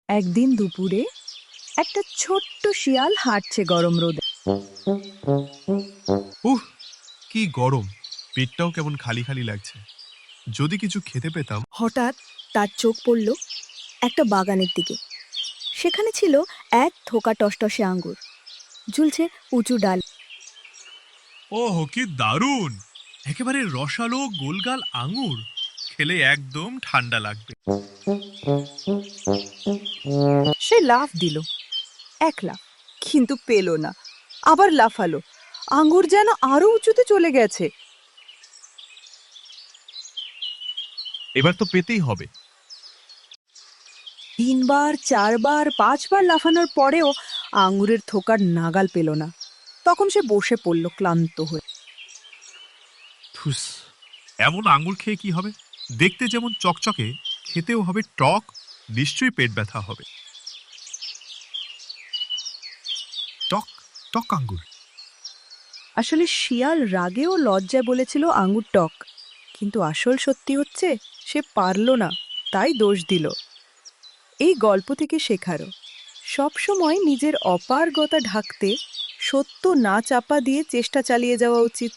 একদিন দুপুরে একটা ছোট্ট শিয়াল হাঁটছে গরম রোদে। উহ, কি গরম! পেটটাও কেমন খালি খালি লাগছে। যদি কিছু খেতে পেতাম। হঠাৎ তার চোখ পড়ল একটা বাগানের দিকে। সেখানে ছিল এক থোকা টসটসে আঙ্গুর, ঝুলছে উঁচু ডাল। ওহ, কি দারুণ! একেবারে রসালো গোলগাল আঙুর। খেলে একদম ঠান্ডা লাগবে। সে লাফ দিল, এক লাফ, কিন্তু পেল না। আবার লাফালো, আঙ্গুর যেন আরো উঁচুতে চলে গেছে। এবার তো পেতেই হবে। তিনবার, চারবার, পাঁচবার লাফানোর পরেও আঙ্গুরের থোকার নাগাল পেল না। তখন সে বসে পড়ল ক্লান্ত হয়ে। থুস! এমন আঙুর খেয়ে কি হবে? দেখতে যেমন চকচকে, খেতেও হবে টক। নিশ্চয়ই পেট ব্যথা হবে। টক টক আঙ্গুর। আসলে শিয়াল রাগে ও লজ্জায় বলেছিল আঙ্গুর টক, কিন্তু আসল সত্যি হচ্ছে সে পারল না, তাই দোষ দিল। এই গল্প থেকে শেখারও, সবসময় নিজের অপারগতা ঢাকতে সত্য না চাপা দিয়ে চেষ্টা চালিয়ে যাওয়া উচিত।